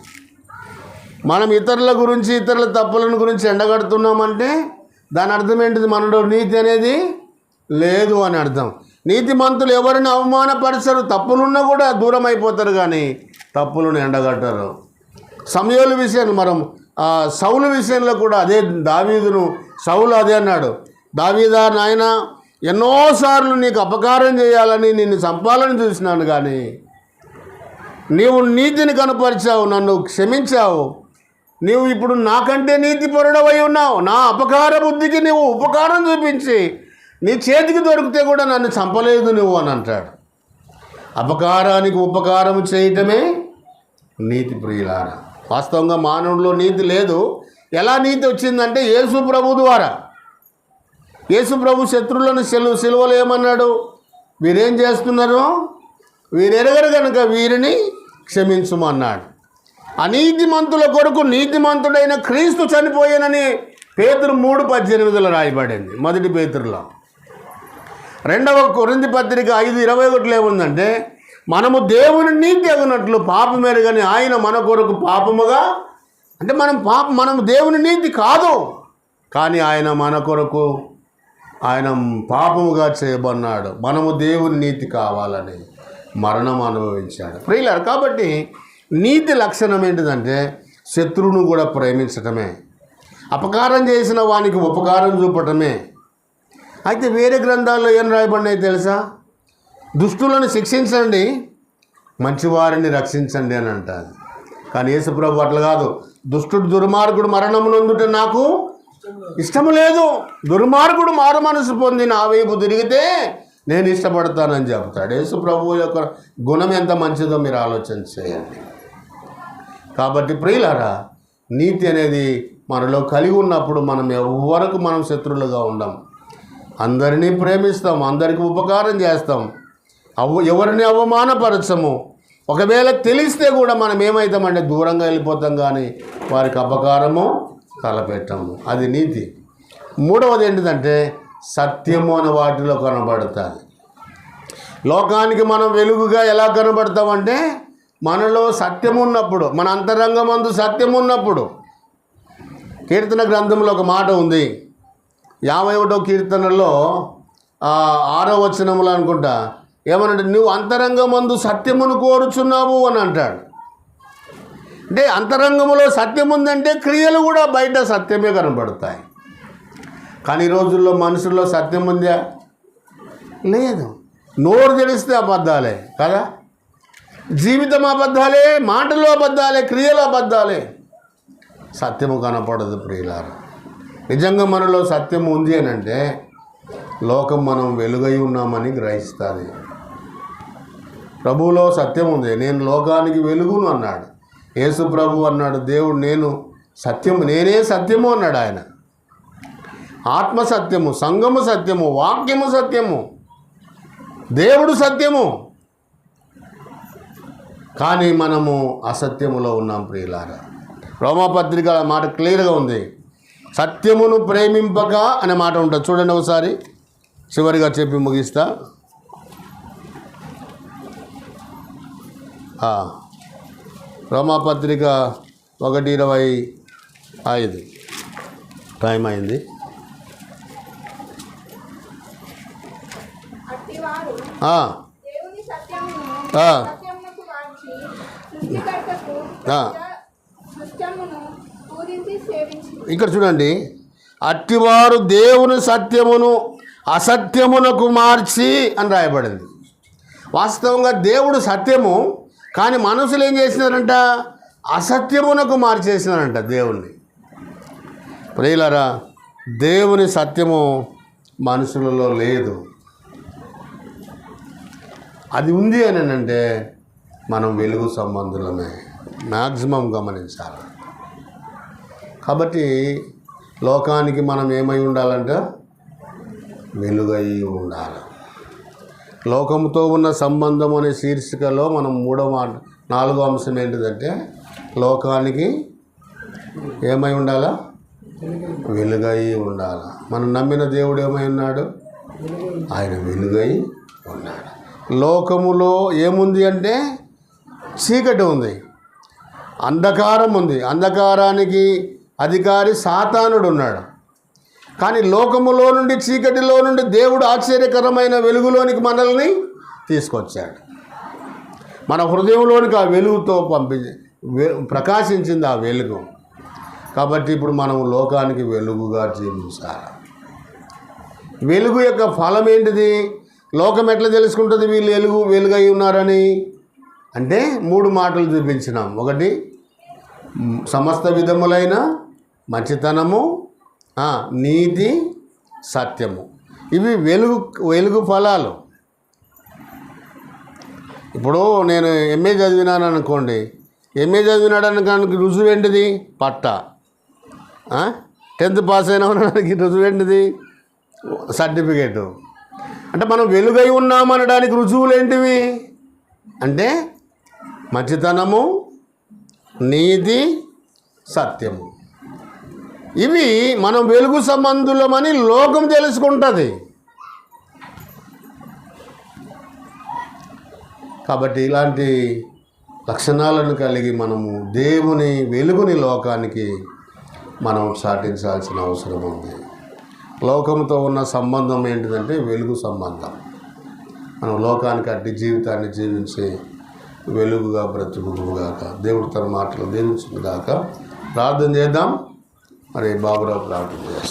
మనం ఇతరుల గురించి, ఇతరుల తప్పులను గురించి ఎండగడుతున్నామంటే దాని అర్థం ఏంటిది? మనలో నీతి అనేది లేదు అని అర్థం. నీతిమంతులు ఎవరిని అవమానపరచరు, తప్పులున్నా కూడా దూరం అయిపోతారు, కానీ తప్పులను ఎండగట్టరు. సమూయేలు విషయంలో మనం సౌలు విషయంలో కూడా అదే, దావీదును సౌలు అదే అన్నాడు, దావీదా నాయన ఎన్నోసార్లు నీకు అపకారం చేయాలని నిన్ను చంపాలని చూసినాను, కానీ నీవు నీతిని కనపరిచావు, నన్ను క్షమించావు. నీవు ఇప్పుడు నాకంటే నీతిపరుడవై ఉన్నావు. నా అపకార బుద్ధికి నీవు ఉపకారం చూపించి నీ చేతికి దొరికితే కూడా నన్ను చంపలేదు నువ్వు అని అంటాడు. అపకారానికి ఉపకారం చేయటమే నీతి ప్రియులారా. వాస్తవంగా మానవుడిలో నీతి లేదు. ఎలా నీతి వచ్చిందంటే యేసు ప్రభు ద్వారా. యేసు ప్రభు శత్రువులను సిలువలో ఏమన్నాడు? వీరేం చేస్తున్నారు? వీరెరగరు కనుక వీరిని క్షమించుమన్నాడు. అనీతిమంతుల కొరకు నీతిమంతుడైన క్రీస్తు చనిపోయానని పేతురు 3:18 రాయబడింది, మొదటి పేతురులో. 2వ కొరింథీ పత్రిక 5:21 ఏముందంటే, మనము దేవుని నీతి అగునట్లు పాపమెరుగని ఆయన మన కొరకు పాపముగా, అంటే మనం దేవుని నీతి కాదు, కానీ ఆయన మన కొరకు ఆయన పాపముగా చేయబడినాడు. మనము దేవుని నీతి కావాలని మరణం అనుభవించాడు ప్రియులారా. కాబట్టి నీతి లక్షణం ఏంటిదంటే శత్రువును కూడా ప్రేమించటమే, అపకారం చేసిన వానికి ఉపకారం చూపటమే. అయితే వేరే గ్రంథాల్లో ఏం రాయబడినాయి తెలుసా? దుష్టులను శిక్షించండి, మంచివారిని రక్షించండి అని అంటారు. కానీ యేసుప్రభు అట్లా కాదు. దుష్టుడు దుర్మార్గుడు మరణం నొందుట నాకు ఇష్టము లేదు, దుర్మార్గుడు మారు మనసు పొంది నా వైపు తిరిగితే నేను ఇష్టపడతానని చెప్తాడు. యేసుప్రభు యొక్క గుణం ఎంత మంచిదో మీరు ఆలోచన చేయండి. కాబట్టి ప్రియులారా, నీతి అనేది మనలో కలిగి ఉన్నప్పుడు మనం ఎవరికి మనం శత్రువులుగా ఉండం, అందరినీ ప్రేమిస్తాం, అందరికీ ఉపకారం చేస్తాం, ఎవరిని అవమానపరచము. ఒకవేళ తెలిస్తే కూడా మనం ఏమవుతామంటే దూరంగా వెళ్ళిపోతాం, కానీ వారికి అపకారము తలపెట్టము. అది నీతి. 3వది ఏంటిదంటే సత్యము అనే వాటిలో కనబడతాయి. లోకానికి మనం వెలుగుగా ఎలా కనబడతామంటే మనలో సత్యం ఉన్నప్పుడు, మన అంతరంగమందు సత్యం ఉన్నప్పుడు. కీర్తన గ్రంథంలో ఒక మాట ఉంది, 51వ కీర్తనలో 6వ వచనములు అనుకుంటా, ఏమనంటే నువ్వు అంతరంగమందు సత్యమును కోరుచున్నావు అని అంటాడు. అంటే అంతరంగములో సత్యం ఉందంటే క్రియలు కూడా బయట సత్యమే కనబడతాయి. కానీ ఈ రోజుల్లో మనుషుల్లో సత్యం ఉందా? లేదు. నోరు తెలిస్తే అబద్ధాలే కదా, జీవితం అబద్ధాలే, మాటలు అబద్ధాలే, క్రియలు అబద్ధాలే, సత్యము కనపడదు ప్రియులారా. నిజంగా మనలో సత్యం ఉంది అని అంటే లోకం మనం వెలుగై ఉన్నామని గ్రహిస్తుంది. ప్రభువులో సత్యం ఉంది. నేను లోకానికి వెలుగును అన్నాడు యేసు ప్రభు అన్నాడు. దేవుడు నేను సత్యము, నేనే సత్యము అన్నాడు ఆయన. ఆత్మ సత్యము, సంఘము సత్యము, వాక్యము సత్యము, దేవుడు సత్యము. కానీ మనము అసత్యములో ఉన్నాం ప్రియులారా. రోమాపత్రిక మాట క్లియర్గా ఉంది, సత్యమును ప్రేమింపక అనే మాట ఉంటుంది. చూడండి ఒకసారి, చివరిగా చెప్పి ముగిస్తా. రోమాపత్రిక 1:25 టైం అయింది. ఇక్కడ చూడండి, అట్టివారు దేవుని సత్యమును అసత్యమునకు మార్చి అని రాయబడింది. వాస్తవంగా దేవుడు సత్యము, కానీ మనుషులు ఏం చేసినారంట? అసత్యమునకు మార్చేసినారంట దేవుణ్ణి. ప్రియులారా, దేవుని సత్యము మనుషులలో లేదు. అది ఉంది అని అంటే మనం వెలుగు సంబంధులమే మ్యాక్సిమం గమనించాలి. కాబట్టి లోకానికి మనం ఏమై ఉండాలంటే వెలుగై ఉండాలి. లోకముతో ఉన్న సంబంధం అనే శీర్షికలో మనం 4వ అంశం ఏంటిదంటే లోకానికి ఏమై ఉండాలా? వెలుగై ఉండాలి. మనం నమ్మిన దేవుడు ఏమై ఉన్నాడు? ఆయన వెలుగై ఉన్నాడు. లోకములో ఏముంది అంటే చీకటి ఉంది, అంధకారం ఉంది. అంధకారానికి అధికారి సాతానుడు ఉన్నాడు. కానీ లోకములో నుండి, చీకటిలో నుండి దేవుడు ఆశ్చర్యకరమైన వెలుగులోనికి మనల్ని తీసుకొచ్చాడు. మన హృదయంలోనికి ఆ వెలుగుతో ప్రకాశించింది ఆ వెలుగు. కాబట్టి ఇప్పుడు మనం లోకానికి వెలుగుగా జీవించాలి. వెలుగు యొక్క ఫలం ఏంటిది? లోకం ఎట్లా తెలుసుకుంటుంది వీళ్ళు వెలుగై ఉన్నారని అంటే 3 మాటలు చూపించినాం. ఒకటి, సమస్త విధములైన మంచితనము, నీతి, సత్యము. ఇవి వెలుగు ఫలాలు. ఇప్పుడు నేను ఎంఏ చదివినాను అనుకోండి, ఎంఏ చదివినాడనడానికి రుజువు ఏంటిది? పట్టా. 10th పాస్ అయినామనడానికి రుజువు ఏంటిది? సర్టిఫికేటు. అంటే మనం వెలుగై ఉన్నామనడానికి రుజువులు ఏంటివి అంటే మంచితనము, నీతి, సత్యము. ఇవి మనం వెలుగు సంబంధులమని లోకం తెలుసుకుంటుంది. కాబట్టి ఇలాంటి లక్షణాలను కలిగి మనము దేవుని వెలుగుని లోకానికి మనం చాటించాల్సిన అవసరం ఉంది. లోకంతో ఉన్న సంబంధం ఏంటిదంటే వెలుగు సంబంధం. మనం లోకానికి అట్టి జీవితాన్ని జీవించి వెలుగుగా బ్రతుకుగాక. దేవుడు తన మాటలు దీవించుగాక. ప్రార్థన చేద్దాం. మరి బాబురావు ప్రార్థన చేస్తాం.